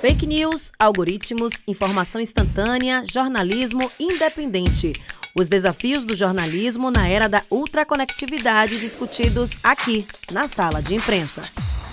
Fake news, algoritmos, informação instantânea, jornalismo independente. Os desafios do jornalismo na era da ultraconectividade discutidos aqui, na Sala de Imprensa.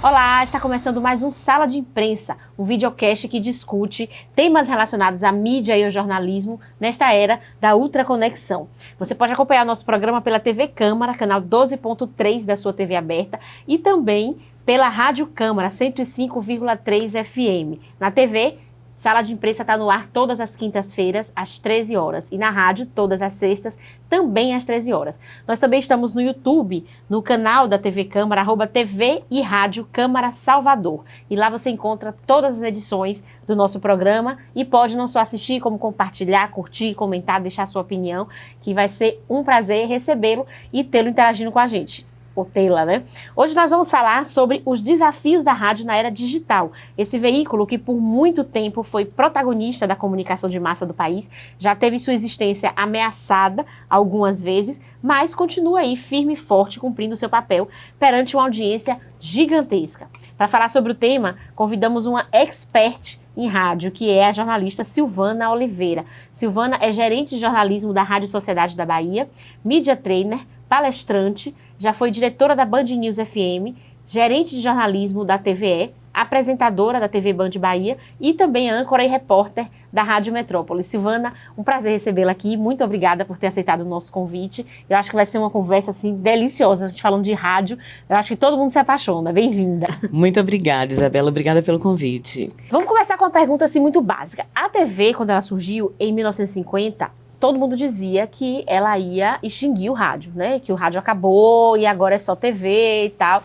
Olá, está começando mais um Sala de Imprensa, um videocast que discute temas relacionados à mídia e ao jornalismo nesta era da ultraconexão. Você pode acompanhar nosso programa pela TV Câmara, canal 12.3 da sua TV aberta, e também pela Rádio Câmara 105,3 FM. Na TV, Sala de Imprensa está no ar todas as quintas-feiras, às 13 horas. E na rádio, todas as sextas, também às 13 horas. Nós também estamos no YouTube, no canal da TV Câmara, @TV e Rádio Câmara Salvador. E lá você encontra todas as edições do nosso programa e pode não só assistir, como compartilhar, curtir, comentar, deixar sua opinião, que vai ser um prazer recebê-lo e tê-lo interagindo com a gente. Ou tê-la, né? Hoje nós vamos falar sobre os desafios da rádio na era digital. Esse veículo que por muito tempo foi protagonista da comunicação de massa do país, já teve sua existência ameaçada algumas vezes, mas continua aí firme e forte, cumprindo seu papel perante uma audiência gigantesca. Para falar sobre o tema, convidamos uma expert em rádio, que é a jornalista Silvana Oliveira. Silvana é gerente de jornalismo da Rádio Sociedade da Bahia, media trainer, palestrante, já foi diretora da Band News FM, gerente de jornalismo da TVE, apresentadora da TV Band Bahia e também âncora e repórter da Rádio Metrópole. Silvana, um prazer recebê-la aqui, muito obrigada por ter aceitado o nosso convite. Eu acho que vai ser uma conversa assim deliciosa, a gente falando de rádio, eu acho que todo mundo se apaixona. Bem-vinda. Muito obrigada, Isabela, obrigada pelo convite. Vamos começar com uma pergunta assim muito básica. A TV, quando ela surgiu em 1950, todo mundo dizia que ela ia extinguir o rádio, né? Que o rádio acabou e agora é só TV e tal.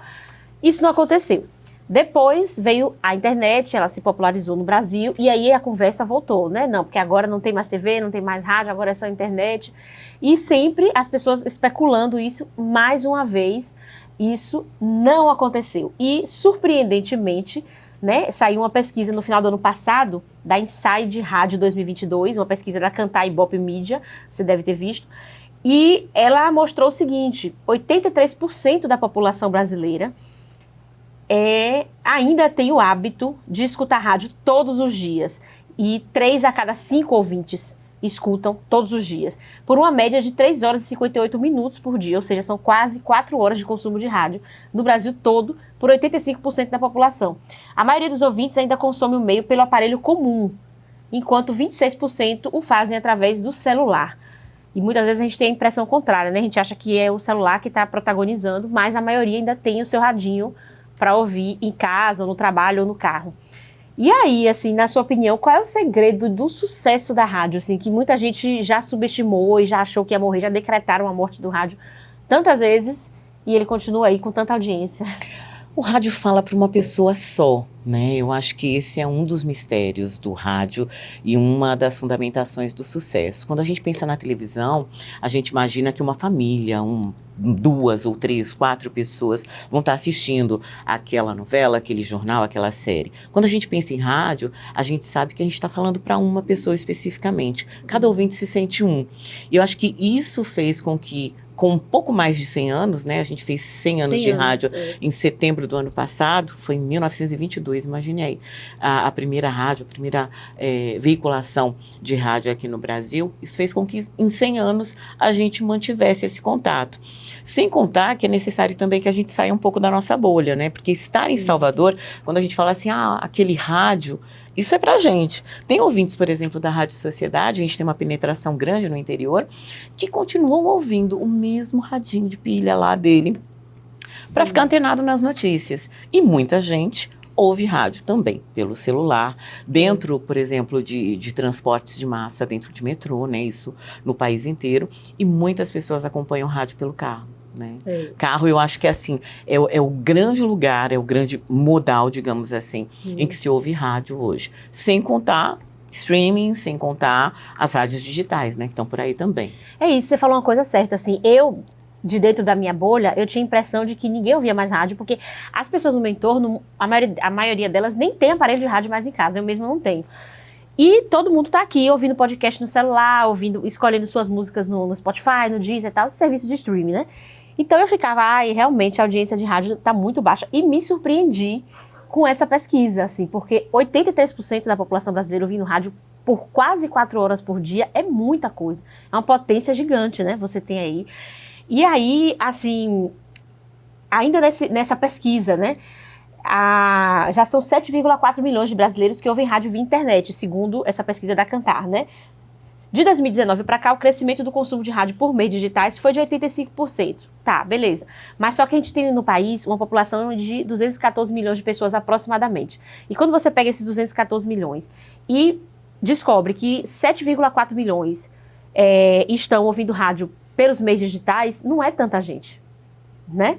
Isso não aconteceu. Depois veio a internet, ela se popularizou no Brasil e aí a conversa voltou, né? Não, porque agora não tem mais TV, não tem mais rádio, agora é só internet. E sempre as pessoas especulando isso, mais uma vez, isso não aconteceu. E, surpreendentemente, né, saiu uma pesquisa no final do ano passado, da Inside Rádio 2022, uma pesquisa da Kantar Ibope Mídia, você deve ter visto, e ela mostrou o seguinte: 83% da população brasileira ainda tem o hábito de escutar rádio todos os dias, e 3 a cada 5 ouvintes escutam todos os dias, por uma média de 3 horas e 58 minutos por dia, ou seja, são quase 4 horas de consumo de rádio no Brasil todo, por 85% da população. A maioria dos ouvintes ainda consome o meio pelo aparelho comum, enquanto 26% o fazem através do celular. E muitas vezes a gente tem a impressão contrária, né? A gente acha que é o celular que está protagonizando, mas a maioria ainda tem o seu radinho para ouvir em casa, ou no trabalho, ou no carro. E aí, assim, na sua opinião, qual é o segredo do sucesso da rádio, assim, que muita gente já subestimou e já achou que ia morrer, já decretaram a morte do rádio tantas vezes e ele continua aí com tanta audiência? O rádio fala para uma pessoa só, né? Eu acho que esse é um dos mistérios do rádio e uma das fundamentações do sucesso. Quando a gente pensa na televisão, a gente imagina que uma família, 2 ou 3, 4 pessoas vão estar assistindo aquela novela, aquele jornal, aquela série. Quando a gente pensa em rádio, a gente sabe que a gente está falando para uma pessoa especificamente. Cada ouvinte se sente um. E eu acho que isso fez com que, com um pouco mais de 100 anos, né? A gente fez 100 anos de rádio em setembro do ano passado, foi em 1922, imagine aí. A primeira rádio, a primeira veiculação de rádio aqui no Brasil, isso fez com que em 100 anos a gente mantivesse esse contato. Sem contar que é necessário também que a gente saia um pouco da nossa bolha, né? Porque estar em Salvador, quando a gente fala assim, aquele rádio, isso é pra gente. Tem ouvintes, por exemplo, da Rádio Sociedade, a gente tem uma penetração grande no interior, que continuam ouvindo o mesmo radinho de pilha lá dele, para ficar antenado nas notícias. E muita gente ouve rádio também, pelo celular, dentro, por exemplo, de transportes de massa, dentro de metrô, né? Isso no país inteiro. E muitas pessoas acompanham rádio pelo carro. Né? Carro, eu acho que assim, é o grande lugar, é o grande modal, digamos assim, em que se ouve rádio hoje. Sem contar streaming, sem contar as rádios digitais, né, que estão por aí também. É isso, você falou uma coisa certa, assim, de dentro da minha bolha, eu tinha a impressão de que ninguém ouvia mais rádio, porque as pessoas no meu entorno, a maioria delas nem tem aparelho de rádio mais em casa, eu mesma não tenho. E todo mundo tá aqui ouvindo podcast no celular, escolhendo suas músicas no Spotify, no Deezer e tal, serviços de streaming, né? Então eu ficava, realmente a audiência de rádio tá muito baixa. E me surpreendi com essa pesquisa, assim, porque 83% da população brasileira ouvindo rádio por quase 4 horas por dia é muita coisa. É uma potência gigante, né? Você tem aí. E aí, assim, ainda nessa pesquisa, né? Já são 7,4 milhões de brasileiros que ouvem rádio via internet, segundo essa pesquisa da Kantar, né? De 2019 para cá, o crescimento do consumo de rádio por meios digitais foi de 85%. Tá, beleza. Mas só que a gente tem no país uma população de 214 milhões de pessoas aproximadamente. E quando você pega esses 214 milhões e descobre que 7,4 milhões estão ouvindo rádio pelos meios digitais, não é tanta gente, né?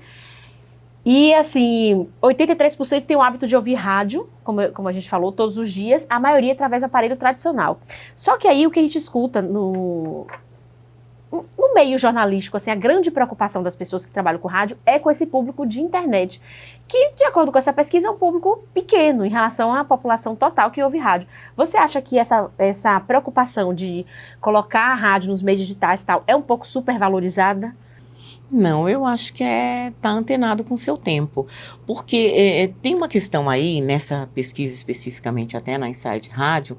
E, assim, 83% tem o hábito de ouvir rádio, como a gente falou, todos os dias, a maioria através do aparelho tradicional. Só que aí o que a gente escuta no meio jornalístico, assim, a grande preocupação das pessoas que trabalham com rádio é com esse público de internet, que, de acordo com essa pesquisa, é um público pequeno em relação à população total que ouve rádio. Você acha que essa preocupação de colocar a rádio nos meios digitais e tal é um pouco supervalorizada? Não, eu acho que tá antenado com o seu tempo, porque tem uma questão aí, nessa pesquisa especificamente, até na Inside Rádio,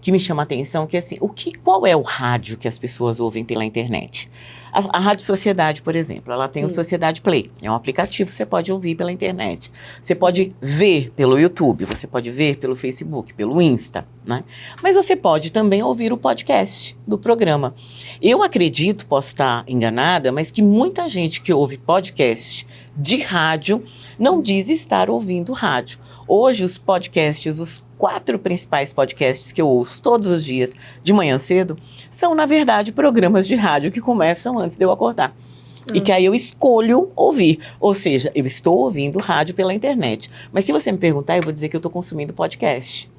que me chama a atenção, que é assim, qual é o rádio que as pessoas ouvem pela internet? A Rádio Sociedade, por exemplo, ela tem o Sociedade Play, é um aplicativo que você pode ouvir pela internet. Você pode ver pelo YouTube, você pode ver pelo Facebook, pelo Insta, né? Mas você pode também ouvir o podcast do programa. Eu acredito, posso estar enganada, mas que muita gente que ouve podcast de rádio não diz estar ouvindo rádio. Hoje os podcasts, os 4 principais podcasts que eu ouço todos os dias de manhã cedo, são na verdade programas de rádio que começam antes de eu acordar. E que aí eu escolho ouvir, ou seja, eu estou ouvindo rádio pela internet. Mas se você me perguntar, eu vou dizer que eu estou consumindo podcast.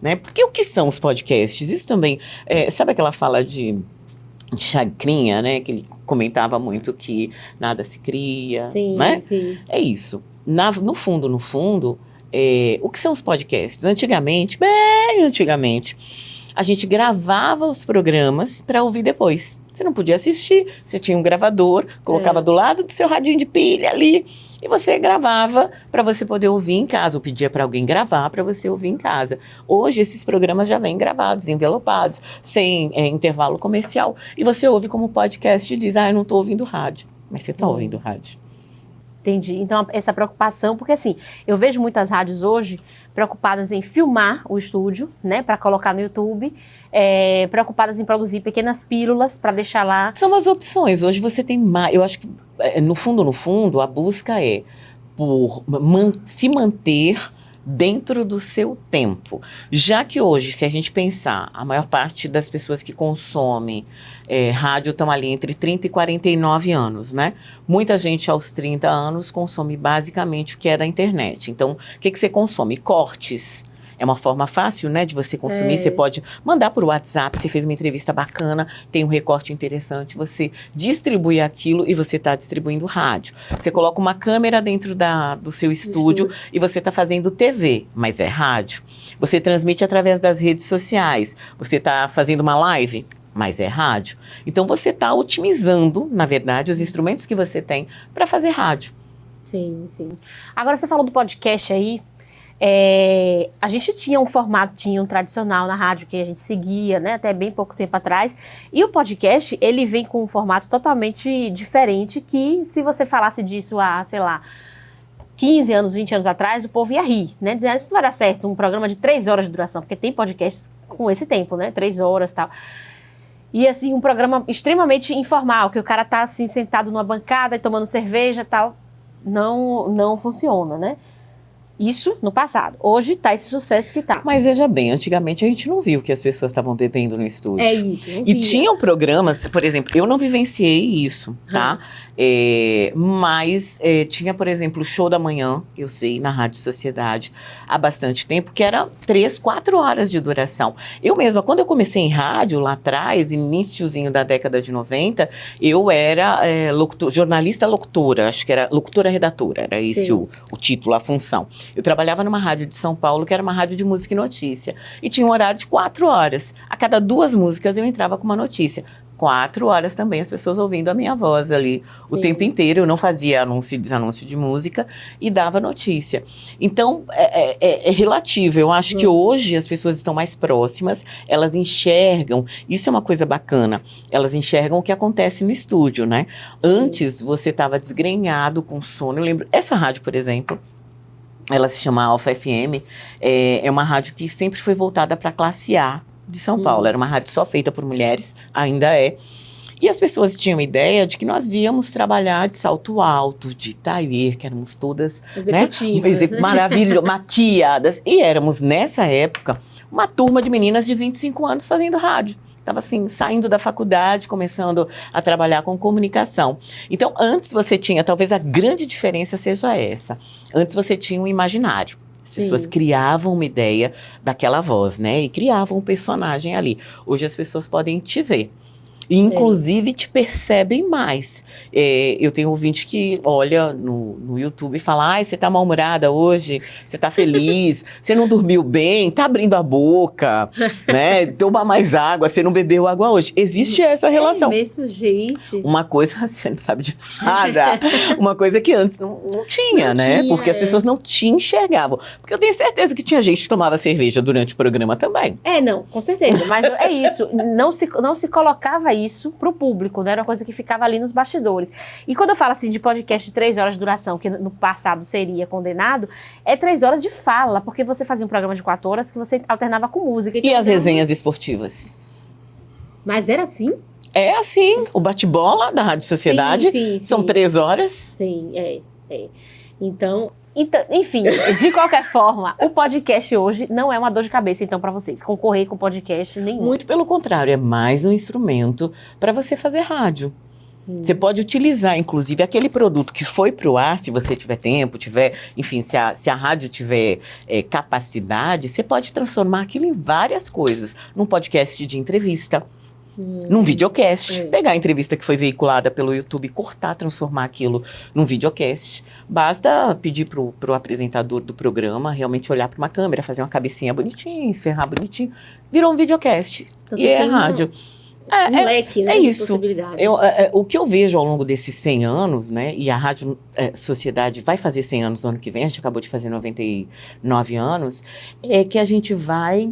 Né? Porque o que são os podcasts? Isso também, sabe aquela fala de Chacrinha, né? Que ele comentava muito que nada se cria, né? Sim. É isso. No fundo, o que são os podcasts? Antigamente, bem antigamente, a gente gravava os programas para ouvir depois. Você não podia assistir, você tinha um gravador, colocava do lado do seu radinho de pilha ali, e você gravava para você poder ouvir em casa, ou pedia para alguém gravar para você ouvir em casa. Hoje, esses programas já vêm gravados, envelopados, sem intervalo comercial, e você ouve como podcast e diz, eu não estou ouvindo rádio, mas você está ouvindo rádio. Entendi. Então, essa preocupação, porque assim, eu vejo muitas rádios hoje preocupadas em filmar o estúdio, né, para colocar no YouTube, preocupadas em produzir pequenas pílulas para deixar lá. São as opções. Hoje você tem mais. Eu acho que, no fundo, a busca é por se manter dentro do seu tempo. Já que hoje, se a gente pensar, a maior parte das pessoas que consomem rádio estão ali entre 30 e 49 anos, né? Muita gente aos 30 anos consome basicamente o que é da internet. Então, o que você consome? Cortes. É uma forma fácil, né, de você consumir. Você pode mandar por WhatsApp, você fez uma entrevista bacana, tem um recorte interessante, você distribui aquilo e você está distribuindo rádio. Você coloca uma câmera dentro do seu estúdio e você está fazendo TV, mas é rádio. Você transmite através das redes sociais, você está fazendo uma live, mas é rádio. Então você está otimizando, na verdade, os instrumentos que você tem para fazer rádio. Sim, sim. Agora você falou do podcast aí. A gente tinha um formatinho tradicional na rádio que a gente seguia, né, até bem pouco tempo atrás, e o podcast, ele vem com um formato totalmente diferente que, se você falasse disso há, sei lá, 15 anos, 20 anos atrás, o povo ia rir, né, dizendo, isso não vai dar certo, um programa de 3 horas de duração, porque tem podcasts com esse tempo, né, 3 horas e tal. E, assim, um programa extremamente informal, que o cara tá, assim, sentado numa bancada e tomando cerveja e tal, não funciona, né. Isso no passado. Hoje tá esse sucesso que tá. Mas veja bem, antigamente a gente não viu que as pessoas estavam bebendo no estúdio. É isso. E tinham programas, por exemplo, eu não vivenciei isso, tá? Mas tinha, por exemplo, o Show da Manhã, eu sei, na Rádio Sociedade, há bastante tempo, que era 3, 4 horas de duração. Eu mesma, quando eu comecei em rádio, lá atrás, iniciozinho da década de 90, eu era jornalista locutora, acho que era locutora-redatora, era esse o título, a função. Eu trabalhava numa rádio de São Paulo, que era uma rádio de música e notícia, e tinha um horário de 4 horas. A cada 2 músicas eu entrava com uma notícia. 4 horas também as pessoas ouvindo a minha voz ali o tempo inteiro. Eu não fazia anúncio e desanúncio de música e dava notícia. Então, é relativo. Eu acho que hoje as pessoas estão mais próximas, elas enxergam, isso é uma coisa bacana, elas enxergam o que acontece no estúdio, né? Antes, você estava desgrenhado, com sono. Eu lembro, essa rádio, por exemplo, ela se chama Alfa FM, é uma rádio que sempre foi voltada para a classe A de São Paulo. Era uma rádio só feita por mulheres, ainda é. E as pessoas tinham ideia de que nós íamos trabalhar de salto alto, de tailleur, que éramos todas, executivas, né? Maravilhosas, maquiadas. E éramos, nessa época, uma turma de meninas de 25 anos fazendo rádio. Estava assim, saindo da faculdade, começando a trabalhar com comunicação. Então, antes você tinha, talvez a grande diferença seja essa. Antes você tinha um imaginário. As pessoas criavam uma ideia daquela voz, né? E criavam um personagem ali. Hoje as pessoas podem te ver. E, inclusive, te percebem mais. Eu tenho ouvinte que olha no YouTube e fala: ai, você tá mal-humorada hoje? Você tá feliz? Você não dormiu bem? Tá abrindo a boca? Né? Toma mais água, você não bebeu água hoje. Existe essa relação. É mesmo, gente. Uma coisa, você não sabe de nada. Uma coisa que antes não tinha, né? Porque as pessoas não te enxergavam. Porque eu tenho certeza que tinha gente que tomava cerveja durante o programa também. Não, com certeza. Mas é isso. Não se colocava isso pro público, né? Era uma coisa que ficava ali nos bastidores. E quando eu falo assim de podcast de 3 horas de duração, que no passado seria condenado, é 3 horas de fala, porque você fazia um programa de 4 horas que você alternava com música. E as resenhas esportivas? Mas era assim? É assim, o bate-bola da Rádio Sociedade, são 3 horas. Sim, Então, enfim, de qualquer forma, o podcast hoje não é uma dor de cabeça, então, para vocês, concorrer com podcast nenhum. Muito pelo contrário, é mais um instrumento para você fazer rádio. Você pode utilizar, inclusive, aquele produto que foi para o ar, se você tiver tempo, enfim, se a rádio tiver capacidade, você pode transformar aquilo em várias coisas. Num podcast de entrevista, num videocast, pegar a entrevista que foi veiculada pelo YouTube, cortar, transformar aquilo num videocast. Basta pedir pro apresentador do programa realmente olhar para uma câmera, fazer uma cabecinha bonitinha, encerrar bonitinho, virou um videocast. Então, e é rádio. Um leque, né, de isso. Possibilidades. O que eu vejo ao longo desses 100 anos, né, e a Rádio Sociedade vai fazer 100 anos no ano que vem, a gente acabou de fazer 99 anos, é que a gente vai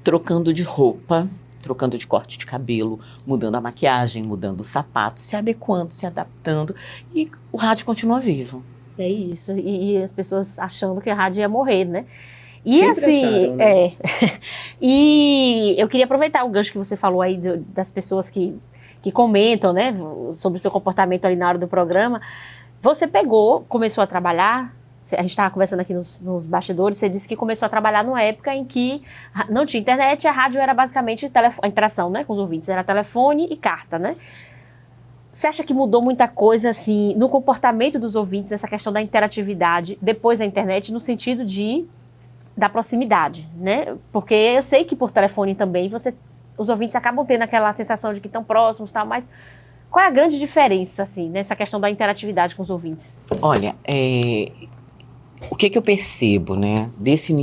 trocando de roupa, trocando de corte de cabelo, mudando a maquiagem, mudando os sapatos, se adequando, se adaptando, e o rádio continua vivo. É isso, e as pessoas achando que a rádio ia morrer, né? E sempre assim, acharam, né? E eu queria aproveitar o gancho que você falou aí das pessoas que comentam, né, sobre o seu comportamento ali na hora do programa. Você começou a trabalhar, a gente estava conversando aqui nos bastidores, você disse que começou a trabalhar numa época em que não tinha internet, a rádio era basicamente a interação, né, com os ouvintes, era telefone e carta, né? Você acha que mudou muita coisa, assim, no comportamento dos ouvintes, essa questão da interatividade depois da internet, no sentido da proximidade, né? Porque eu sei que por telefone também os ouvintes acabam tendo aquela sensação de que estão próximos e tal, mas qual é a grande diferença, assim, nessa questão da interatividade com os ouvintes? Olha, o que eu percebo, né, desse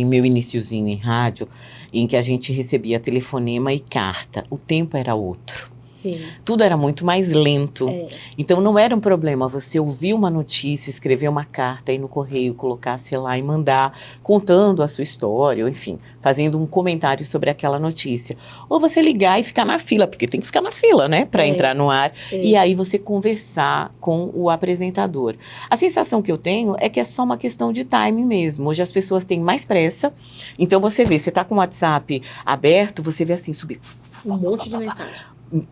meu iniciozinho em rádio, em que a gente recebia telefonema e carta, o tempo era outro. Sim. Tudo era muito mais lento. Então não era um problema você ouvir uma notícia, escrever uma carta, ir no correio, colocar, sei lá, e mandar, contando a sua história, ou enfim, fazendo um comentário sobre aquela notícia. Ou você ligar e ficar na fila, porque tem que ficar na fila, né, para entrar no ar, e aí você conversar com o apresentador. A sensação que eu tenho é que é só uma questão de timing mesmo. Hoje as pessoas têm mais pressa, então você tá com o WhatsApp aberto, você vê assim, subir um monte de mensagem.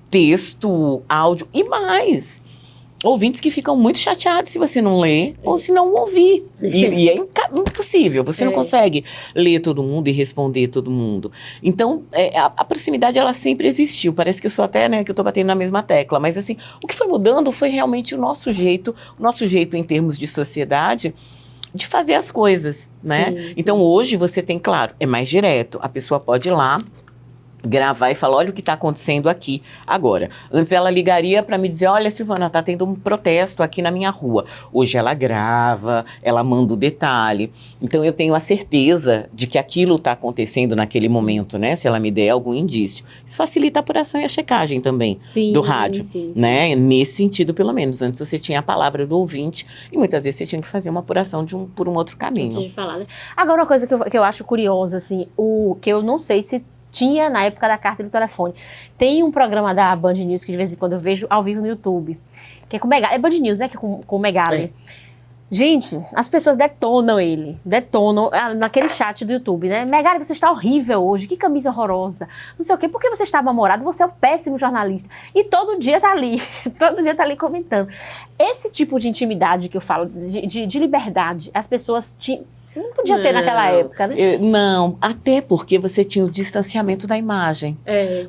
Texto, áudio e mais. Ouvintes que ficam muito chateados se você não lê ou se não ouvir. E é impossível, você não consegue ler todo mundo e responder todo mundo. Então, a proximidade, ela sempre existiu. Parece que eu sou até, né, que eu tô batendo na mesma tecla. Mas, assim, o que foi mudando foi realmente o nosso jeito em termos de sociedade, de fazer as coisas, né? Sim. Então, hoje você tem, claro, é mais direto. A pessoa pode ir lá, gravar e falar, olha o que está acontecendo aqui agora. Antes ela ligaria para me dizer, olha, Silvana, está tendo um protesto aqui na minha rua. Hoje ela grava, ela manda o detalhe. Então eu tenho a certeza de que aquilo está acontecendo naquele momento, né? Se ela me der algum indício. Isso facilita a apuração e a checagem também do rádio, né? Nesse sentido, pelo menos. Antes você tinha a palavra do ouvinte e muitas vezes você tinha que fazer uma apuração por um outro caminho. Antes de falar, né? Agora, uma coisa que eu acho curiosa, assim, que eu não sei se tinha na época da carta do telefone. Tem um programa da Band News que de vez em quando eu vejo ao vivo no YouTube, que é com o Megali. É Band News, né? Que é com o Megali. Gente, as pessoas detonam naquele chat do YouTube, né? Megali, você está horrível hoje, que camisa horrorosa, não sei o quê, por que você está mal-humorado? Você é um péssimo jornalista. E todo dia tá ali, comentando. Esse tipo de intimidade que eu falo, de liberdade, as pessoas não podia ter naquela época, né? Não, até porque você tinha o distanciamento da imagem.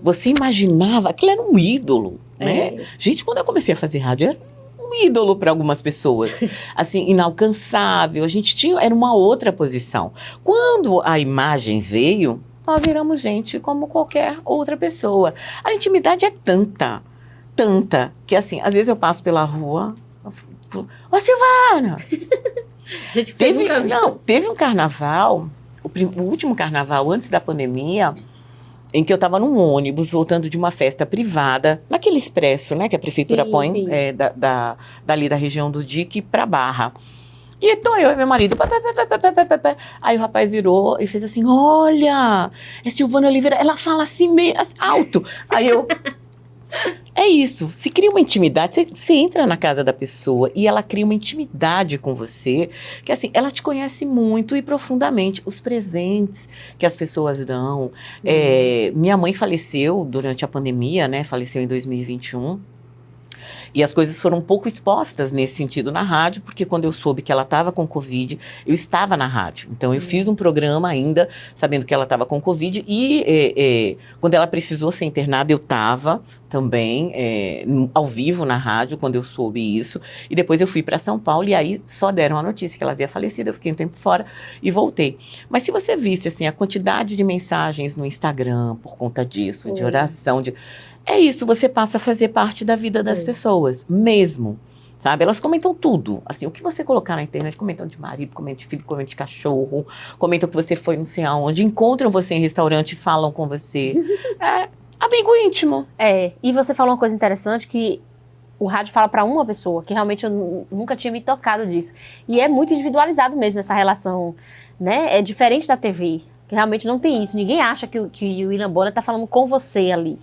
Você imaginava, aquilo era um ídolo, né? Gente, quando eu comecei a fazer rádio, era um ídolo para algumas pessoas. Assim, inalcançável. Era uma outra posição. Quando a imagem veio, nós viramos gente como qualquer outra pessoa. A intimidade é tanta, que assim, às vezes eu passo pela rua, ô Silvana! Gente, teve um carnaval, o último carnaval antes da pandemia, em que eu estava num ônibus voltando de uma festa privada, naquele expresso, né, que a prefeitura põe dali da região do Dique para Barra. E tô eu e meu marido, aí o rapaz virou e fez assim, olha, é Silvana Oliveira, ela fala assim meio alto. Aí eu... É isso, se cria uma intimidade, você entra na casa da pessoa e ela cria uma intimidade com você, que assim, ela te conhece muito e profundamente. Os presentes que as pessoas dão. Minha mãe faleceu durante a pandemia, né? Faleceu em 2021. E as coisas foram um pouco expostas nesse sentido na rádio, porque quando eu soube que ela estava com Covid, eu estava na rádio. Então, eu fiz um programa ainda, sabendo que ela estava com Covid, e quando ela precisou ser internada, eu estava também ao vivo na rádio, quando eu soube isso. E depois eu fui para São Paulo, e aí só deram a notícia que ela havia falecido, eu fiquei um tempo fora e voltei. Mas se você visse, assim, a quantidade de mensagens no Instagram, por conta disso, de oração, é isso, você passa a fazer parte da vida das pessoas, mesmo, sabe? Elas comentam tudo, assim, o que você colocar na internet, comentam de marido, comentam de filho, comentam de cachorro, comentam que você foi não sei aonde, encontram você em restaurante e falam com você. É amigo íntimo. E você falou uma coisa interessante que o rádio fala para uma pessoa, que realmente eu nunca tinha me tocado disso. E é muito individualizado mesmo essa relação, né? É diferente da TV, que realmente não tem isso. Ninguém acha que o William Bonner tá falando com você ali.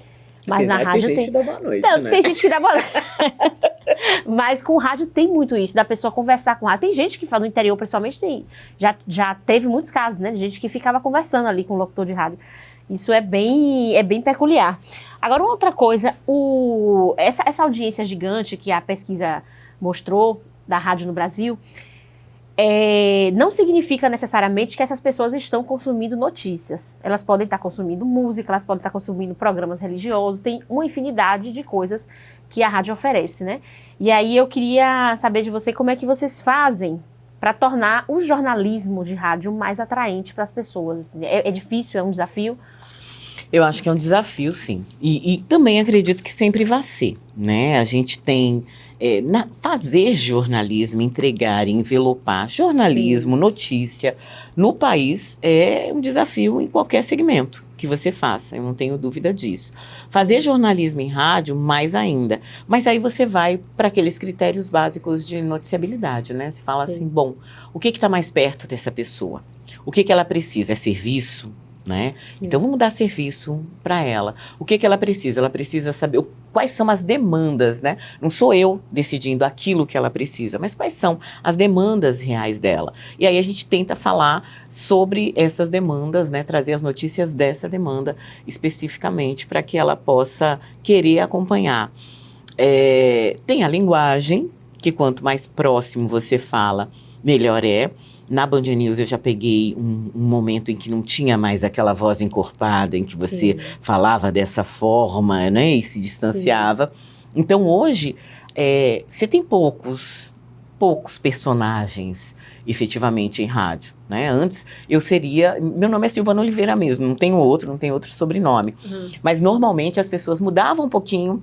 Mas na rádio tem gente que dá boa noite, né? Tem gente que dá boa noite. Mas com o rádio tem muito isso, da pessoa conversar com o rádio. Tem gente que fala no interior, principalmente, já teve muitos casos, né? De gente que ficava conversando ali com o locutor de rádio. Isso é bem peculiar. Agora, uma outra coisa, essa audiência gigante que a pesquisa mostrou da rádio no Brasil, não significa necessariamente que essas pessoas estão consumindo notícias. Elas podem estar consumindo música, elas podem estar consumindo programas religiosos, tem uma infinidade de coisas que a rádio oferece, né? E aí eu queria saber de você como é que vocês fazem para tornar o jornalismo de rádio mais atraente para as pessoas. É difícil, é um desafio? Eu acho que é um desafio, sim. E também acredito que sempre vai ser, né? A gente tem... fazer jornalismo, entregar, envelopar jornalismo, notícia no país é um desafio em qualquer segmento que você faça, eu não tenho dúvida disso. Fazer jornalismo em rádio, mais ainda. Mas aí você vai para aqueles critérios básicos de noticiabilidade, né? Você fala assim, bom, o que está mais perto dessa pessoa? O que ela precisa? É serviço? Né? Então vamos dar serviço para ela. O que ela precisa? Ela precisa saber quais são as demandas, né? Não sou eu decidindo aquilo que ela precisa, mas quais são as demandas reais dela. E aí a gente tenta falar sobre essas demandas, né? Trazer as notícias dessa demanda especificamente para que ela possa querer acompanhar. Tem a linguagem, que quanto mais próximo você fala, melhor é. Na Band News eu já peguei um momento em que não tinha mais aquela voz encorpada, em que você falava dessa forma, né, e se distanciava. Então hoje, você tem poucos personagens efetivamente em rádio, né? Antes meu nome é Silvana Oliveira mesmo, não tenho outro sobrenome. Mas normalmente as pessoas mudavam um pouquinho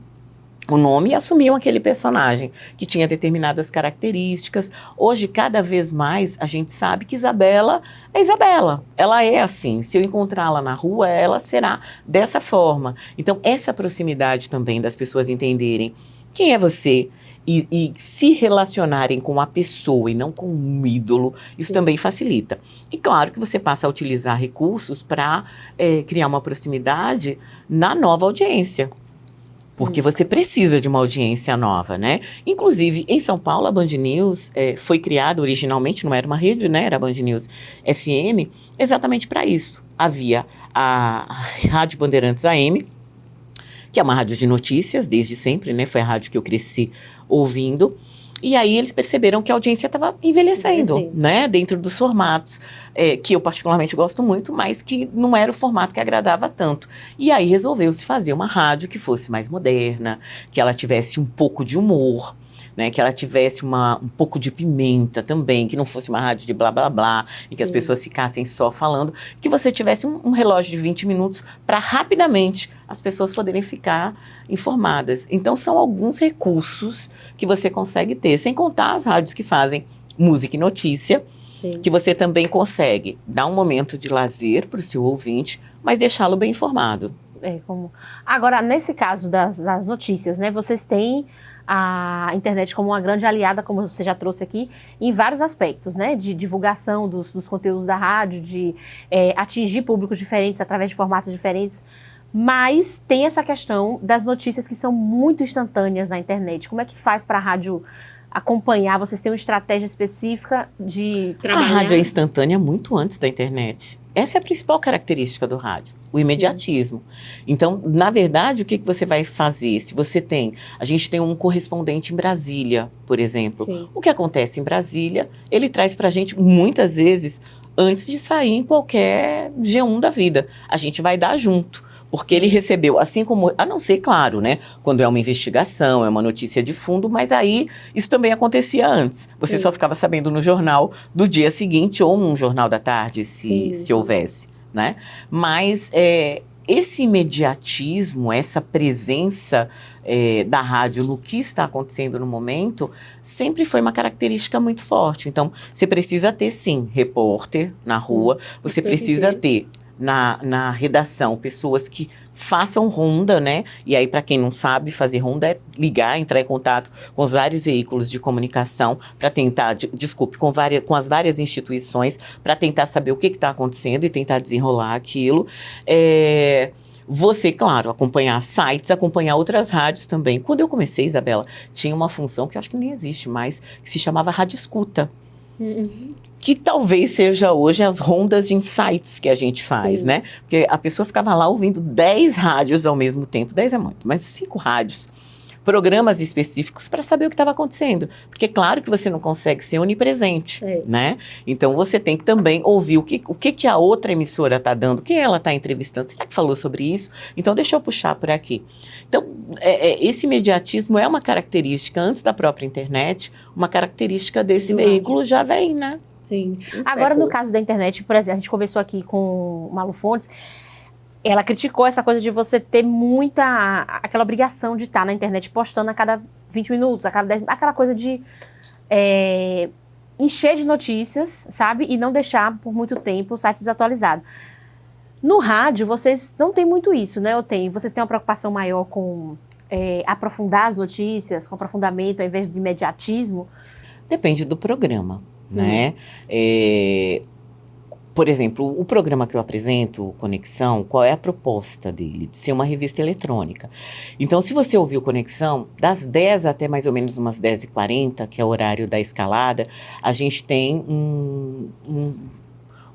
o nome e assumiam aquele personagem que tinha determinadas características. Hoje, cada vez mais, a gente sabe que Isabela é Isabela. Ela é assim. Se eu encontrá-la na rua, ela será dessa forma. Então, essa proximidade também das pessoas entenderem quem é você e se relacionarem com a pessoa e não com um ídolo, isso também facilita. E claro que você passa a utilizar recursos para criar uma proximidade na nova audiência. Porque você precisa de uma audiência nova, né? Inclusive, em São Paulo, a Band News foi criada originalmente, não era uma rede, né? Era a Band News FM, exatamente para isso. Havia a Rádio Bandeirantes AM, que é uma rádio de notícias desde sempre, né? Foi a rádio que eu cresci ouvindo. E aí eles perceberam que a audiência estava envelhecendo, né? Dentro dos formatos, que eu particularmente gosto muito, mas que não era o formato que agradava tanto. E aí resolveu-se fazer uma rádio que fosse mais moderna, que ela tivesse um pouco de humor, né, que ela tivesse um pouco de pimenta também, que não fosse uma rádio de blá blá blá, e que as pessoas ficassem só falando, que você tivesse um relógio de 20 minutos para rapidamente as pessoas poderem ficar informadas. Então são alguns recursos que você consegue ter, sem contar as rádios que fazem música e notícia, que você também consegue dar um momento de lazer para o seu ouvinte, mas deixá-lo bem informado. Agora, nesse caso das notícias, né, vocês têm a internet como uma grande aliada, como você já trouxe aqui, em vários aspectos, né? De divulgação dos conteúdos da rádio, de atingir públicos diferentes através de formatos diferentes. Mas tem essa questão das notícias que são muito instantâneas na internet. Como é que faz para a rádio acompanhar? Vocês têm uma estratégia específica de trabalhar? A rádio é instantânea muito antes da internet. Essa é a principal característica do rádio, o imediatismo. Então, na verdade, o que você vai fazer? Se você a gente tem um correspondente em Brasília, por exemplo. O que acontece em Brasília, ele traz pra gente, muitas vezes, antes de sair em qualquer G1 da vida. A gente vai dar junto. Porque ele recebeu, assim como, a não ser, claro, né, quando é uma investigação, é uma notícia de fundo, mas aí isso também acontecia antes. Você só ficava sabendo no jornal do dia seguinte ou num jornal da tarde, se houvesse, né? Mas esse imediatismo, essa presença da rádio no que está acontecendo no momento, sempre foi uma característica muito forte. Então, você precisa ter, sim, repórter na rua, você precisa ter na redação pessoas que façam ronda, né? E aí, para quem não sabe, fazer ronda é ligar, entrar em contato com os vários veículos de comunicação para tentar, com as várias instituições para tentar saber o que está acontecendo e tentar desenrolar aquilo. Você, claro, acompanhar sites, acompanhar outras rádios também. Quando eu comecei, Isabela, tinha uma função que eu acho que nem existe mais, que se chamava rádio escuta. Que talvez seja hoje as rondas de insights que a gente faz, né? Porque a pessoa ficava lá ouvindo 10 rádios ao mesmo tempo, 10 é muito, mas 5 rádios, programas específicos para saber o que estava acontecendo. Porque claro que você não consegue ser onipresente, né? Então você tem que também ouvir o que a outra emissora está dando, quem ela está entrevistando, será que falou sobre isso? Então deixa eu puxar por aqui. Então esse imediatismo é uma característica, antes da própria internet, uma característica desse veículo já vem, né? Sim. Agora, no caso da internet, por exemplo, a gente conversou aqui com Malu Fontes, ela criticou essa coisa de você ter aquela obrigação de estar na internet postando a cada 20 minutos, a cada 10, aquela coisa de encher de notícias, sabe? E não deixar por muito tempo o site desatualizado. No rádio, vocês não têm muito isso, né? Vocês têm uma preocupação maior com aprofundar as notícias, com aprofundamento ao invés de imediatismo? Depende do programa, né? Por exemplo, o programa que eu apresento, Conexão, qual é a proposta dele? De ser uma revista eletrônica. Então, se você ouviu Conexão, das 10 até mais ou menos umas 10h40, que é o horário da escalada, a gente tem um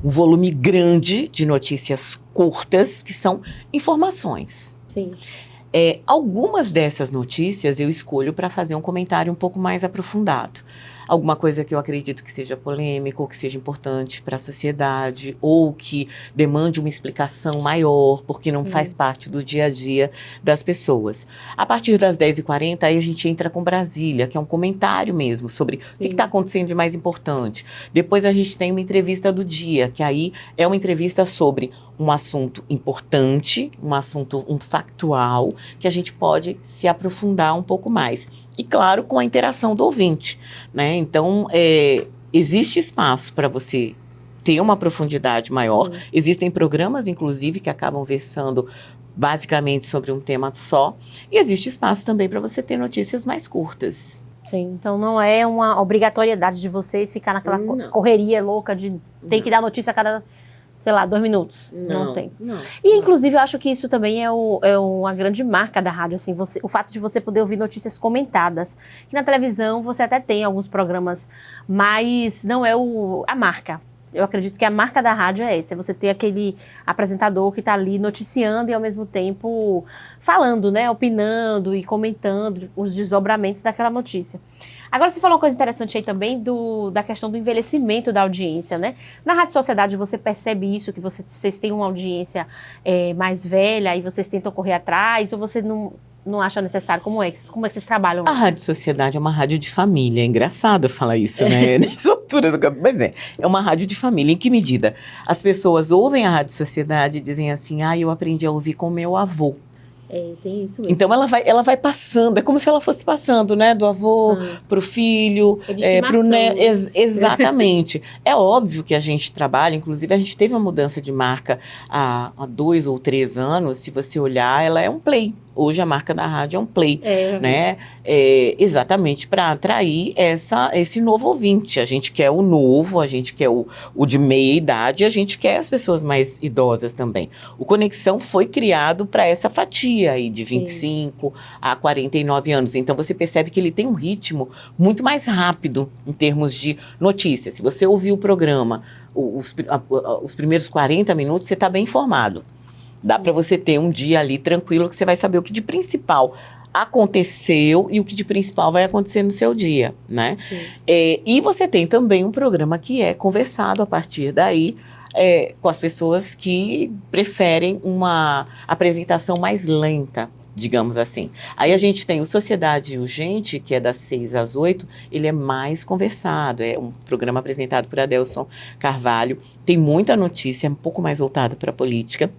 volume grande de notícias curtas, que são informações. Sim. Algumas dessas notícias eu escolho para fazer um comentário um pouco mais aprofundado. alguma coisa que eu acredito que seja polêmica, ou que seja importante para a sociedade, ou que demande uma explicação maior, porque não faz parte do dia a dia das pessoas. A partir das 10h40, aí a gente entra com Brasília, que é um comentário mesmo sobre o que está acontecendo de mais importante. Depois a gente tem uma entrevista do dia, que aí é uma entrevista sobre um assunto importante, um factual, que a gente pode se aprofundar um pouco mais. E claro, com a interação do ouvinte, né? Então, existe espaço para você ter uma profundidade maior. Existem programas, inclusive, que acabam versando basicamente sobre um tema só. E existe espaço também para você ter notícias mais curtas. Sim, então não é uma obrigatoriedade de vocês ficar naquela correria louca de ter que dar notícia a cada, sei lá, 2 minutos. Não tem. E, inclusive, eu acho que isso também é uma grande marca da rádio, assim, o fato de você poder ouvir notícias comentadas. Que na televisão você até tem alguns programas, mas não é a marca. Eu acredito que a marca da rádio é essa, é você ter aquele apresentador que está ali noticiando e ao mesmo tempo falando, né, opinando e comentando os desdobramentos daquela notícia. Agora, você falou uma coisa interessante aí também da questão do envelhecimento da audiência, né? Na Rádio Sociedade você percebe isso, que vocês têm uma audiência mais velha e vocês tentam correr atrás, ou você não acha necessário? Como é que vocês trabalham? A Rádio Sociedade é uma rádio de família. É engraçado falar isso, né? Nessa altura do campo. Mas é uma rádio de família. Em que medida? As pessoas ouvem a Rádio Sociedade e dizem assim, eu aprendi a ouvir com meu avô. Tem isso mesmo. Então ela vai passando, é como se ela fosse passando, né, do avô para o filho, pro neto. Exatamente. É óbvio que a gente trabalha, inclusive a gente teve uma mudança de marca há 2 ou 3 anos, se você olhar, ela é um play. Hoje a marca da rádio é um play, né? Exatamente para atrair esse novo ouvinte. A gente quer o novo, a gente quer o de meia idade, a gente quer as pessoas mais idosas também. O Conexão foi criado para essa fatia aí de 25 a 49 anos. Então você percebe que ele tem um ritmo muito mais rápido em termos de notícias. Se você ouvir o programa, os primeiros 40 minutos, você está bem informado. Dá para você ter um dia ali tranquilo que você vai saber o que de principal aconteceu e o que de principal vai acontecer no seu dia, né? E você tem também um programa que é conversado a partir daí com as pessoas que preferem uma apresentação mais lenta, digamos assim. Aí a gente tem o Sociedade Urgente, que é das 6 às 8, ele é mais conversado, é um programa apresentado por Adelson Carvalho, tem muita notícia, é um pouco mais voltado para a política,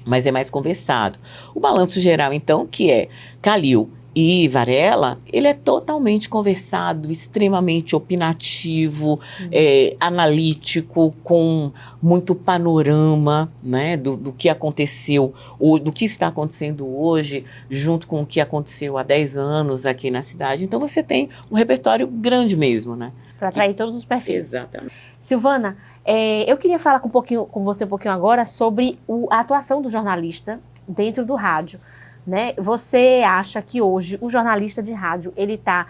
mas é mais conversado. O Balanço Geral, então, que é Calil e Varela, ele é totalmente conversado, extremamente opinativo, analítico, com muito panorama, né, do que aconteceu, ou do que está acontecendo hoje, junto com o que aconteceu há 10 anos aqui na cidade. Então, você tem um repertório grande mesmo, né? Para atrair todos os perfis. Exatamente. Silvana, eu queria falar com você um pouquinho agora sobre a atuação do jornalista dentro do rádio, né? Você acha que hoje o jornalista de rádio ele está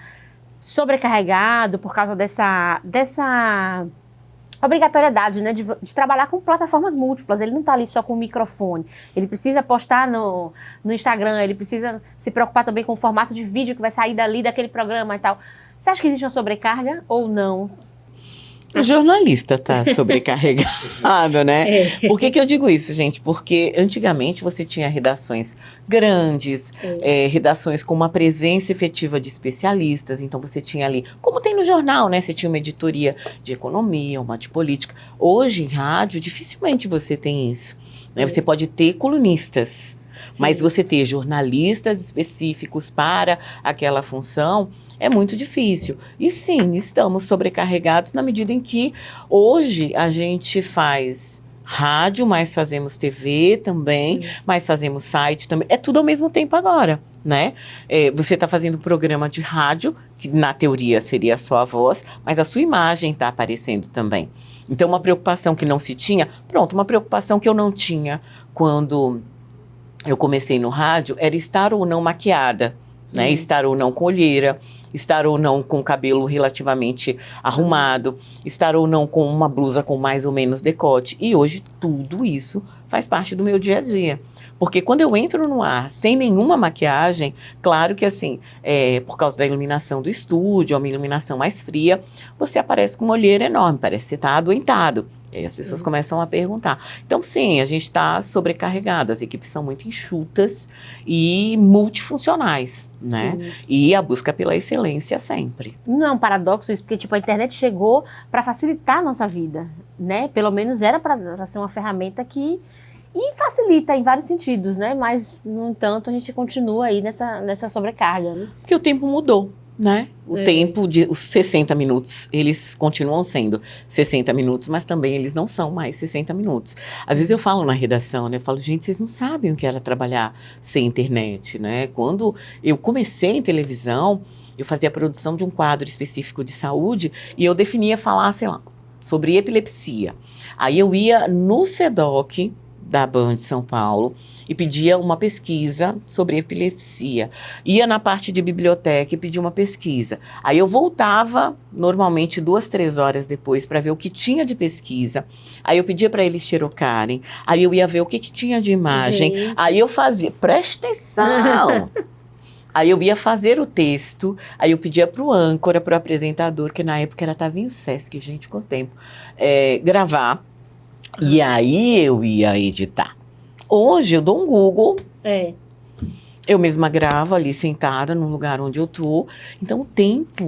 sobrecarregado por causa dessa obrigatoriedade, né, de trabalhar com plataformas múltiplas? Ele não está ali só com o microfone, ele precisa postar no Instagram, ele precisa se preocupar também com o formato de vídeo que vai sair daquele programa e tal. Você acha que existe uma sobrecarga ou não? O jornalista está sobrecarregado, né? Por que eu digo isso, gente? Porque antigamente você tinha redações grandes, redações com uma presença efetiva de especialistas. Então você tinha ali, como tem no jornal, né? Você tinha uma editoria de economia, uma de política. Hoje, em rádio, dificilmente você tem isso, né? Você pode ter colunistas, mas você ter jornalistas específicos para aquela função é muito difícil. E sim, estamos sobrecarregados na medida em que hoje a gente faz rádio, mas fazemos TV também, mas fazemos site também. É tudo ao mesmo tempo agora, né? Você está fazendo um programa de rádio, que na teoria seria só a voz, mas a sua imagem está aparecendo também. Então, uma preocupação que não se tinha, uma preocupação que eu não tinha quando eu comecei no rádio era estar ou não maquiada, né? Estar ou não com olheira, estar ou não com o cabelo relativamente arrumado, estar ou não com uma blusa com mais ou menos decote. E hoje tudo isso faz parte do meu dia a dia. Porque quando eu entro no ar sem nenhuma maquiagem, claro que assim, por causa da iluminação do estúdio, uma iluminação mais fria, você aparece com uma olheira enorme, parece que você está adoentado. E aí as pessoas começam a perguntar. Então, sim, a gente está sobrecarregado, as equipes são muito enxutas e multifuncionais, né? Sim. E a busca pela excelência sempre. Não é um paradoxo isso, porque tipo, a internet chegou para facilitar a nossa vida, né? Pelo menos era para ser uma ferramenta que facilita em vários sentidos, né? Mas, no entanto, a gente continua aí nessa sobrecarga, né? Porque o tempo mudou, né? O tempo os 60 minutos, eles continuam sendo 60 minutos, mas também eles não são mais 60 minutos. Às vezes eu falo na redação, né? Eu falo, gente, vocês não sabem o que era trabalhar sem internet, né? Quando eu comecei em televisão, eu fazia a produção de um quadro específico de saúde e eu definia falar, sei lá, sobre epilepsia. Aí eu ia no SEDOC da Band de São Paulo e pedia uma pesquisa sobre epilepsia. Ia na parte de biblioteca e pedia uma pesquisa. Aí eu voltava, normalmente 2, 3 horas depois, para ver o que tinha de pesquisa. Aí eu pedia para eles xerocarem. Aí eu ia ver o que tinha de imagem. Gente. Aí eu fazia, presta atenção! Aí eu ia fazer o texto, aí eu pedia para o âncora, para o apresentador, que na época era Tavinho Sesc, gente, com o tempo, gravar. E aí eu ia editar. Hoje eu dou um Google, eu mesma gravo ali sentada no lugar onde eu tô. Então o tempo,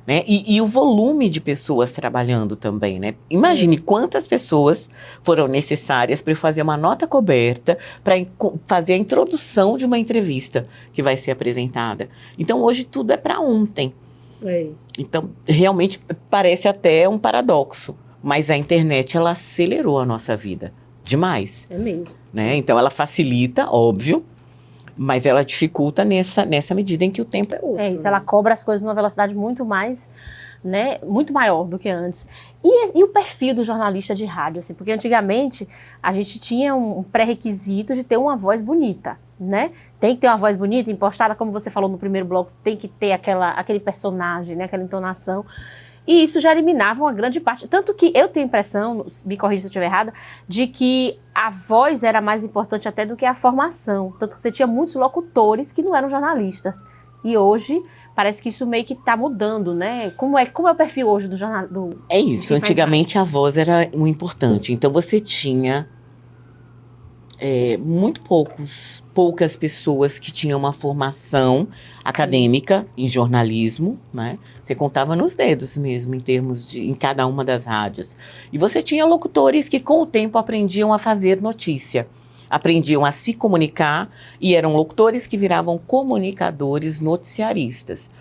né? E o volume de pessoas trabalhando também, né? Imagine quantas pessoas foram necessárias para eu fazer uma nota coberta, para fazer a introdução de uma entrevista que vai ser apresentada. Então hoje tudo é para ontem. Então realmente parece até um paradoxo. Mas a internet, ela acelerou a nossa vida demais. É mesmo. Né? Então, ela facilita, óbvio, mas ela dificulta nessa medida em que o tempo é outro. Isso, ela cobra as coisas numa velocidade muito mais, né, muito maior do que antes. E o perfil do jornalista de rádio, assim, porque antigamente a gente tinha um pré-requisito de ter uma voz bonita, né? Tem que ter uma voz bonita, impostada, como você falou no primeiro bloco, tem que ter aquele personagem, né, aquela entonação. E isso já eliminava uma grande parte. Tanto que eu tenho a impressão, me corrija se eu estiver errada, de que a voz era mais importante até do que a formação. Tanto que você tinha muitos locutores que não eram jornalistas. E hoje parece que isso meio que está mudando, né? Como é o perfil hoje do jornal? É isso, antigamente a voz era o importante. Então você tinha muito poucas pessoas que tinham uma formação acadêmica em jornalismo, né? Você contava nos dedos mesmo, em cada uma das rádios. E você tinha locutores que com o tempo aprendiam a fazer notícia, aprendiam a se comunicar e eram locutores que viravam comunicadores noticiaristas.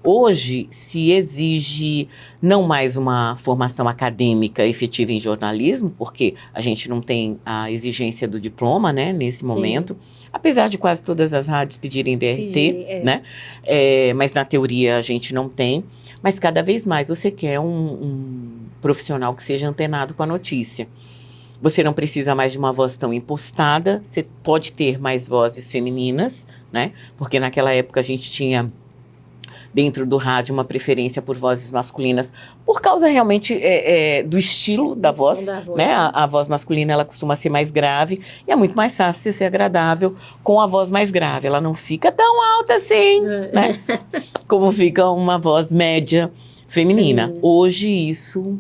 Hoje se exige não mais uma formação acadêmica efetiva em jornalismo, porque a gente não tem a exigência do diploma, né, nesse momento, apesar de quase todas as rádios pedirem DRT, né, mas na teoria a gente não tem, mas cada vez mais você quer um profissional que seja antenado com a notícia. Você não precisa mais de uma voz tão impostada, você pode ter mais vozes femininas, né, porque naquela época a gente tinha dentro do rádio uma preferência por vozes masculinas, por causa realmente do estilo da voz, né? A voz masculina, ela costuma ser mais grave, e é muito mais fácil ser agradável com a voz mais grave. Ela não fica tão alta assim, né? Como fica uma voz média feminina. Hoje isso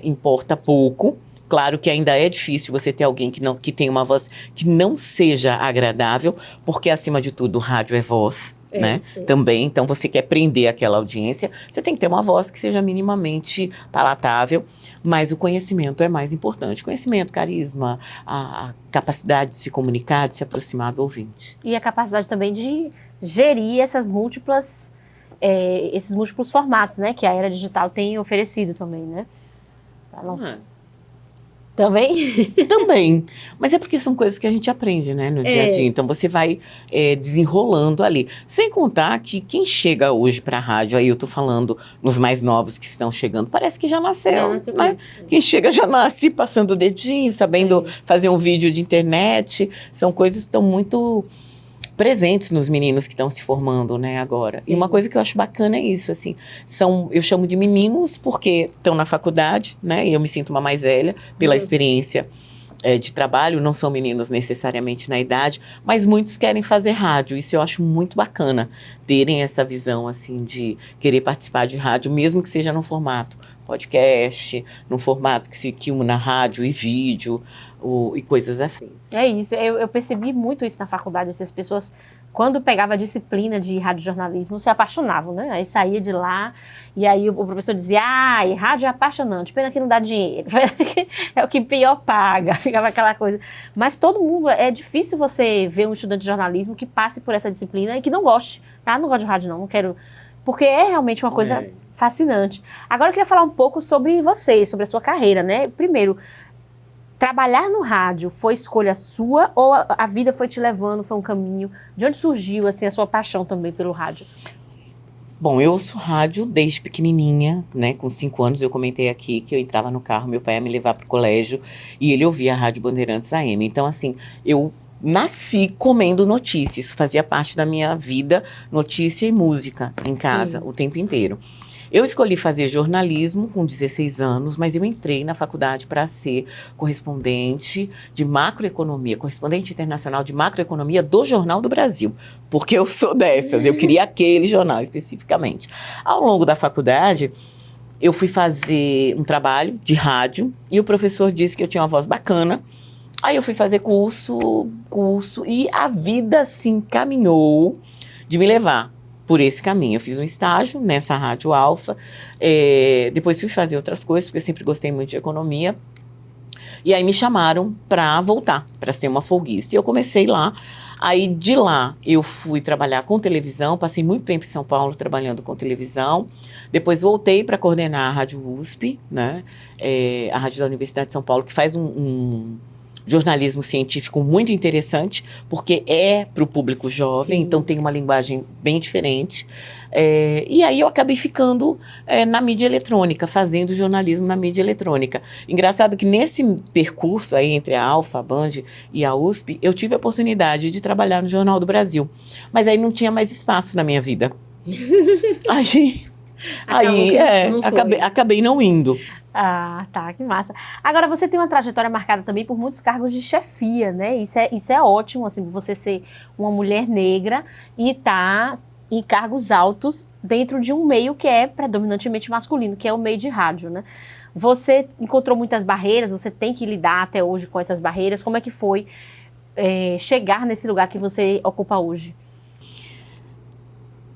importa pouco. Claro que ainda é difícil você ter alguém que tem uma voz que não seja agradável, porque acima de tudo o rádio é voz, né? Também, então você quer prender aquela audiência, você tem que ter uma voz que seja minimamente palatável, mas o conhecimento é mais importante. Conhecimento, carisma, a capacidade de se comunicar, de se aproximar do ouvinte. E a capacidade também de gerir esses múltiplos formatos, né? Que a era digital tem oferecido também, né? Também? Também. Mas é porque são coisas que a gente aprende, né, no dia a dia. Então, você vai desenrolando ali. Sem contar que quem chega hoje para a rádio, aí eu tô falando nos mais novos que estão chegando, parece que já nasceu, né? Quem chega já nasce passando o dedinho, sabendo fazer um vídeo de internet. São coisas que estão muito presentes nos meninos que estão se formando, né, agora. Sim. E uma coisa que eu acho bacana é isso, assim, eu chamo de meninos porque estão na faculdade, né, e eu me sinto uma mais velha pela experiência de trabalho, não são meninos necessariamente na idade, mas muitos querem fazer rádio, isso eu acho muito bacana, terem essa visão, assim, de querer participar de rádio, mesmo que seja no formato podcast, no formato que una rádio e vídeo, e coisas afins. É isso, eu percebi muito isso na faculdade, essas pessoas, quando pegava a disciplina de radiojornalismo, se apaixonavam, né? Aí saía de lá, e aí o professor dizia, rádio é apaixonante, pena que não dá dinheiro, é o que pior paga, ficava aquela coisa. Mas todo mundo, é difícil você ver um estudante de jornalismo que passe por essa disciplina e que não goste. Não gosto de rádio não quero, porque é realmente uma coisa fascinante. Agora eu queria falar um pouco sobre você, sobre a sua carreira, né? Primeiro, trabalhar no rádio foi escolha sua ou a vida foi te levando, foi um caminho? De onde surgiu assim, a sua paixão também pelo rádio? Bom, eu ouço rádio desde pequenininha, né? Com 5 anos eu comentei aqui que eu entrava no carro, meu pai ia me levar para o colégio e ele ouvia a Rádio Bandeirantes AM. Então, assim, eu nasci comendo notícias, isso fazia parte da minha vida, notícia e música em casa, o tempo inteiro. Eu escolhi fazer jornalismo com 16 anos, mas eu entrei na faculdade para ser correspondente de macroeconomia, correspondente internacional de macroeconomia do Jornal do Brasil, porque eu sou dessas, eu queria aquele jornal especificamente. Ao longo da faculdade, eu fui fazer um trabalho de rádio e o professor disse que eu tinha uma voz bacana. Aí eu fui fazer curso e a vida se encaminhou de me levar por esse caminho. Eu fiz um estágio nessa Rádio Alfa, depois fui fazer outras coisas, porque eu sempre gostei muito de economia. E aí me chamaram para voltar, para ser uma folguista. E eu comecei lá. Aí de lá eu fui trabalhar com televisão, passei muito tempo em São Paulo trabalhando com televisão. Depois voltei para coordenar a Rádio USP, né? A Rádio da Universidade de São Paulo, que faz um jornalismo científico muito interessante, porque é para o público jovem, então tem uma linguagem bem diferente. E aí eu acabei ficando na mídia eletrônica, fazendo jornalismo na mídia eletrônica. Engraçado que nesse percurso aí entre a Alfa, a Band e a USP, eu tive a oportunidade de trabalhar no Jornal do Brasil, mas aí não tinha mais espaço na minha vida. Acabei não indo. Ah, tá, que massa. Agora, você tem uma trajetória marcada também por muitos cargos de chefia, né? Isso é ótimo, assim, você ser uma mulher negra e estar em cargos altos dentro de um meio que é predominantemente masculino, que é o meio de rádio, né? Você encontrou muitas barreiras, você tem que lidar até hoje com essas barreiras. Como é que foi chegar nesse lugar que você ocupa hoje?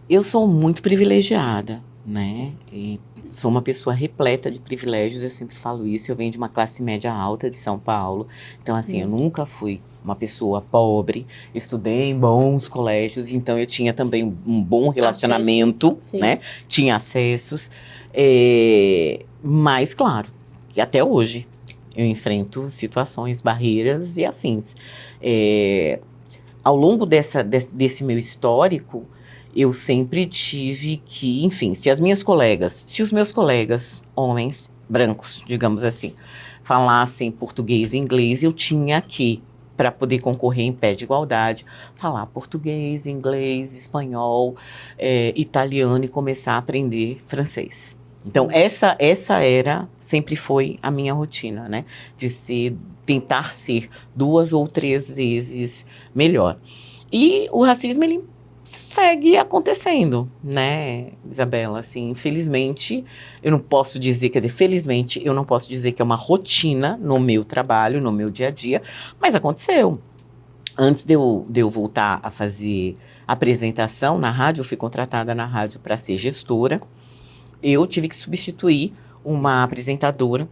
Eu sou muito privilegiada, né? E sou uma pessoa repleta de privilégios, eu sempre falo isso. Eu venho de uma classe média alta de São Paulo, então assim, eu nunca fui uma pessoa pobre, estudei em bons colégios, então eu tinha também um bom relacionamento, né? Tinha acessos, mas claro, que até hoje eu enfrento situações, barreiras e afins. Ao longo desse meu histórico, eu sempre tive que, enfim, se os meus colegas, homens brancos, digamos assim, falassem português e inglês, eu tinha que, para poder concorrer em pé de igualdade, falar português, inglês, espanhol, italiano e começar a aprender francês. Então, essa sempre foi a minha rotina, né? De tentar ser 2 ou 3 vezes melhor. E o racismo, ele segue acontecendo, né, Isabela? Assim, infelizmente, eu não posso dizer, felizmente, eu não posso dizer que é uma rotina no meu trabalho, no meu dia a dia, mas aconteceu. Antes de eu voltar a fazer apresentação na rádio, eu fui contratada na rádio para ser gestora. Eu tive que substituir uma apresentadora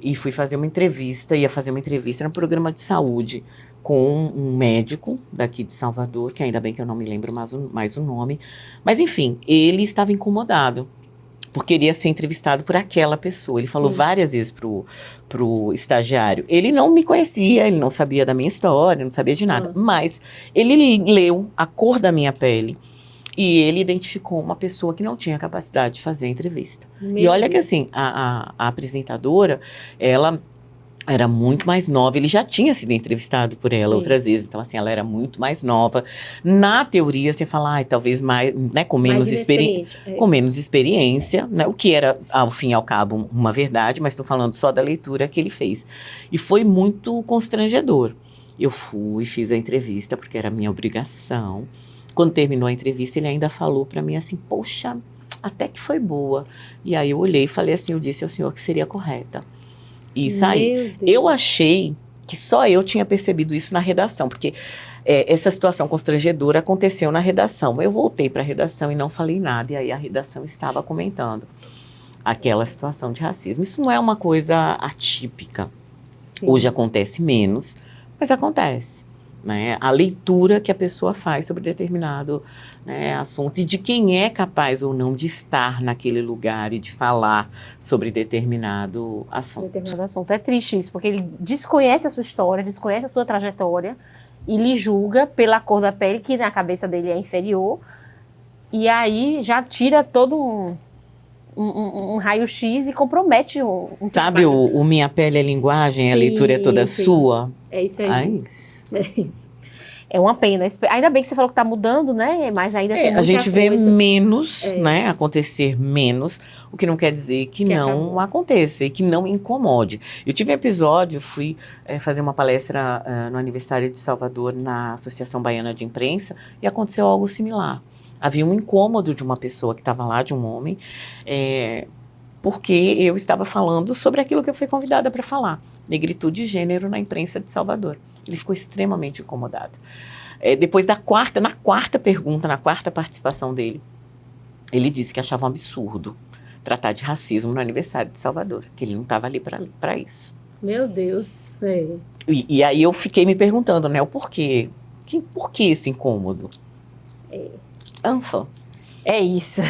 e fui fazer uma entrevista, ia fazer uma entrevista no programa de saúde com um médico daqui de Salvador, que ainda bem que eu não me lembro mais o nome, mas enfim, ele estava incomodado, porque queria ser entrevistado por aquela pessoa. Ele falou várias vezes pro estagiário, ele não me conhecia, ele não sabia da minha história, não sabia de nada, mas ele leu a cor da minha pele, e ele identificou uma pessoa que não tinha capacidade de fazer a entrevista. E olha que assim, a apresentadora, ela era muito mais nova, ele já tinha sido entrevistado por ela Sim. outras vezes, então assim, ela era muito mais nova. Na teoria, você fala, ai, talvez mais, né, com menos Mais experiência. inexperiente. Com menos experiência, né? O que era, ao fim e ao cabo, uma verdade, mas estou falando só da leitura que ele fez. E foi muito constrangedor. Eu fui, fiz a entrevista, porque era minha obrigação. Quando terminou a entrevista, ele ainda falou para mim assim, poxa, até que foi boa. E aí eu olhei e falei assim, eu disse ao senhor que seria correta. E saí. Meu Deus. Eu achei que só eu tinha percebido isso na redação, porque essa situação constrangedora aconteceu na redação. Eu voltei para a redação e não falei nada, e aí a redação estava comentando aquela situação de racismo. Isso não é uma coisa atípica. Sim. Hoje acontece menos, mas acontece. Né? A leitura que a pessoa faz sobre determinado, né, assunto e de quem é capaz ou não de estar naquele lugar e de falar sobre determinado assunto. Determinado assunto. É triste isso, porque ele desconhece a sua história, desconhece a sua trajetória e lhe julga pela cor da pele, que na cabeça dele é inferior, e aí já tira todo um raio-x e compromete um Sabe o Minha Pele é Linguagem, a Sim, leitura é toda sim. sua? É isso aí. Ai, É isso. É uma pena. Ainda bem que você falou que está mudando, né? Mas ainda tem muita a gente vê coisa. menos, né, acontecer menos, o que não quer dizer que não acabou. aconteça e que não incomode. Eu tive um episódio, fui fazer uma palestra no aniversário de Salvador na Associação Baiana de Imprensa e aconteceu algo similar. Havia um incômodo de uma pessoa que estava lá, de um homem, porque eu estava falando sobre aquilo que eu fui convidada para falar, negritude e gênero na imprensa de Salvador. Ele ficou extremamente incomodado. Depois na quarta pergunta, na quarta participação dele, ele disse que achava um absurdo tratar de racismo no aniversário de Salvador, que ele não estava ali para isso. Meu Deus. E aí eu fiquei me perguntando, né, o porquê. Por que esse incômodo? Anfa. É isso.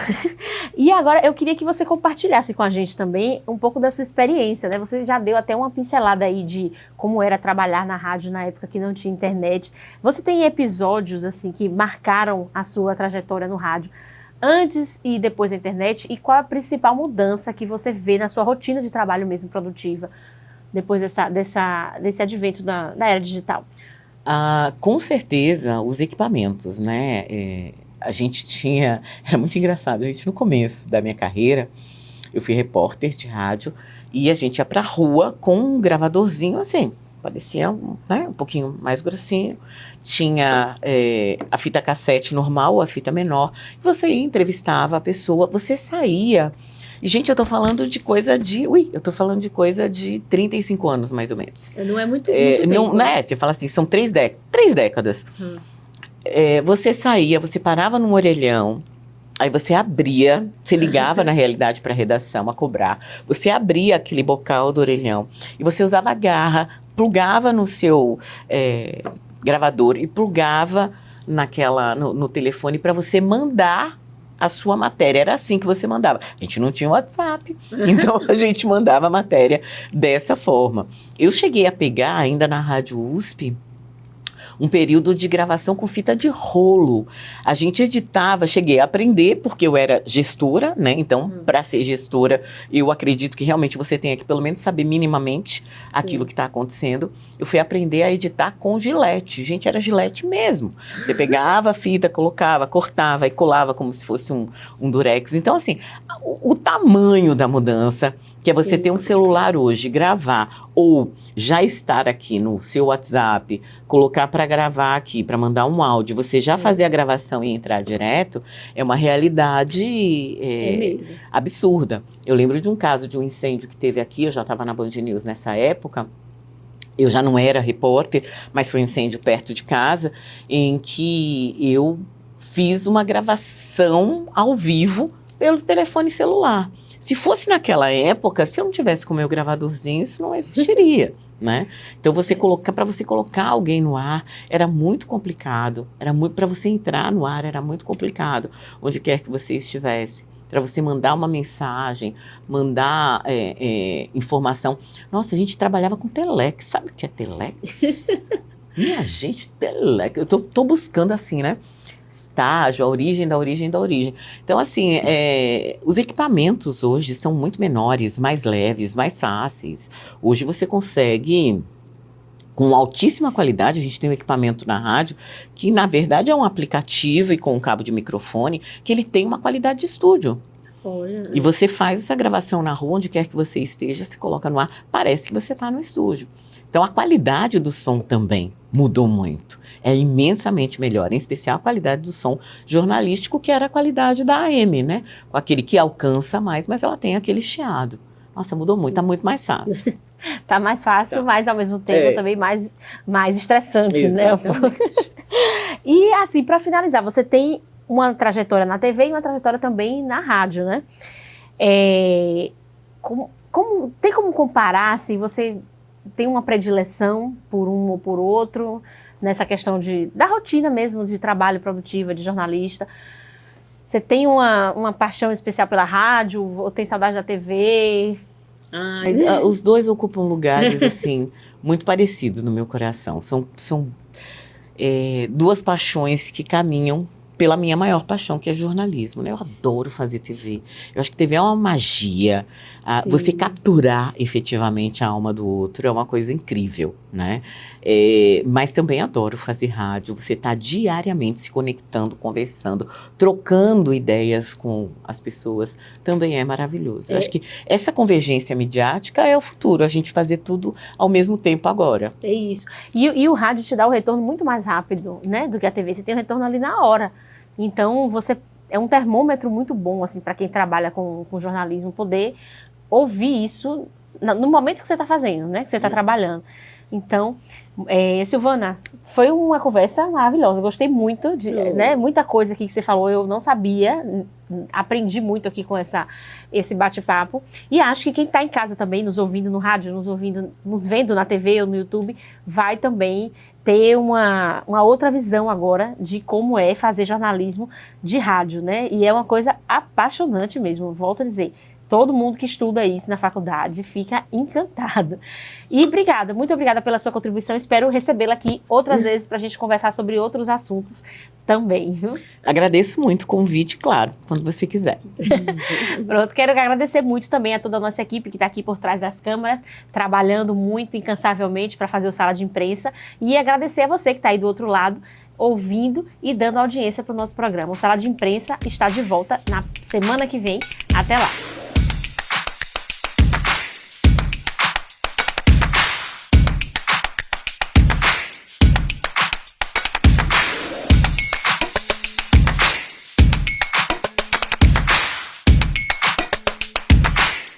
E agora eu queria que você compartilhasse com a gente também um pouco da sua experiência, né? Você já deu até uma pincelada aí de como era trabalhar na rádio na época que não tinha internet. Você tem episódios assim que marcaram a sua trajetória no rádio antes e depois da internet? E qual a principal mudança que você vê na sua rotina de trabalho mesmo produtiva depois desse advento da era digital? Com certeza, os equipamentos, né? A gente tinha... Era muito engraçado. A gente, no começo da minha carreira, eu fui repórter de rádio e a gente ia pra rua com um gravadorzinho assim. Parecia né, um pouquinho mais grossinho. Tinha a fita cassete normal, a fita menor. E você ia, entrevistava a pessoa, você saía... E, gente, eu tô falando de coisa de... eu tô falando de coisa de 35 anos, mais ou menos. Não é muito não, tempo. né? Você fala assim, são 3 décadas. Você saía, você parava num orelhão, aí você abria, você ligava na realidade para a redação a cobrar, você abria aquele bocal do orelhão e você usava a garra, plugava no seu gravador e plugava no telefone para você mandar a sua matéria. Era assim que você mandava. A gente não tinha WhatsApp, então a gente mandava a matéria dessa forma. Eu cheguei a pegar, ainda na Rádio USP, um período de gravação com fita de rolo. A gente editava, cheguei a aprender, porque eu era gestora, né? Então, para ser gestora, eu acredito que realmente você tenha que pelo menos saber minimamente aquilo que está acontecendo. Eu fui aprender a editar com gilete. Gente, era gilete mesmo. Você pegava a fita, colocava, cortava e colava como se fosse um durex. Então, assim, o tamanho da mudança, que é você ter um celular hoje, gravar, ou já estar aqui no seu WhatsApp, colocar para gravar aqui, para mandar um áudio, você já fazer a gravação e entrar direto, é uma realidade absurda. Eu lembro de um caso de um incêndio que teve aqui, eu já estava na Band News nessa época, eu já não era repórter, mas foi um incêndio perto de casa, em que eu fiz uma gravação ao vivo pelo telefone celular. Se fosse naquela época, se eu não tivesse com o meu gravadorzinho, isso não existiria, né? Então, para você colocar alguém no ar, era muito complicado. Para você entrar no ar, era muito complicado, onde quer que você estivesse. Para você mandar uma mensagem, mandar informação. Nossa, a gente trabalhava com telex. Sabe o que é telex? Minha gente, telex. Eu tô buscando assim, né? estágio, a origem da origem da origem. Então, assim, os equipamentos hoje são muito menores, mais leves, mais fáceis. Hoje você consegue, com altíssima qualidade, a gente tem um equipamento na rádio que, na verdade, é um aplicativo e com um cabo de microfone, que ele tem uma qualidade de estúdio. Olha. E você faz essa gravação na rua, onde quer que você esteja, se coloca no ar, parece que você está no estúdio. Então, a qualidade do som também mudou muito. É imensamente melhor, em especial a qualidade do som jornalístico, que era a qualidade da AM, né? Com aquele que alcança mais, mas ela tem aquele chiado. Nossa, mudou muito, tá muito mais fácil. Tá mais fácil, mas ao mesmo tempo também mais estressante, exatamente, né? E assim, para finalizar, você tem uma trajetória na TV e uma trajetória também na rádio, né? Tem como comparar se você tem uma predileção por um ou por outro, nessa questão da rotina mesmo, de trabalho produtivo, de jornalista? Você tem uma paixão especial pela rádio, ou tem saudade da TV? Os dois ocupam lugares, assim, muito parecidos no meu coração. São duas paixões que caminham pela minha maior paixão, que é jornalismo, né? Eu adoro fazer TV. Eu acho que TV é uma magia. Você capturar efetivamente a alma do outro é uma coisa incrível, né? Mas também adoro fazer rádio. Você está diariamente se conectando, conversando, trocando ideias com as pessoas. Também é maravilhoso. Eu acho que essa convergência midiática é o futuro. A gente fazer tudo ao mesmo tempo agora. É isso. E o rádio te dá o retorno muito mais rápido, né? Do que a TV. Você tem o retorno ali na hora. Então, você é um termômetro muito bom, assim, para quem trabalha com jornalismo, poder ouvir isso no momento que você está fazendo, né? Que você está trabalhando. Então, Silvana, foi uma conversa maravilhosa. Eu gostei muito, né? Muita coisa aqui que você falou, eu não sabia. Aprendi muito aqui com esse bate-papo. E acho que quem está em casa também, nos ouvindo no rádio, nos vendo na TV ou no YouTube, vai também ter uma outra visão agora de como é fazer jornalismo de rádio, né? E é uma coisa apaixonante mesmo, volto a dizer. Todo mundo que estuda isso na faculdade fica encantado. E obrigada, muito obrigada pela sua contribuição. Espero recebê-la aqui outras vezes para a gente conversar sobre outros assuntos também, viu? Agradeço muito o convite, claro, quando você quiser. Pronto, quero agradecer muito também a toda a nossa equipe que está aqui por trás das câmeras, trabalhando muito incansavelmente para fazer o Sala de Imprensa. E agradecer a você que está aí do outro lado, ouvindo e dando audiência para o nosso programa. O Sala de Imprensa está de volta na semana que vem. Até lá!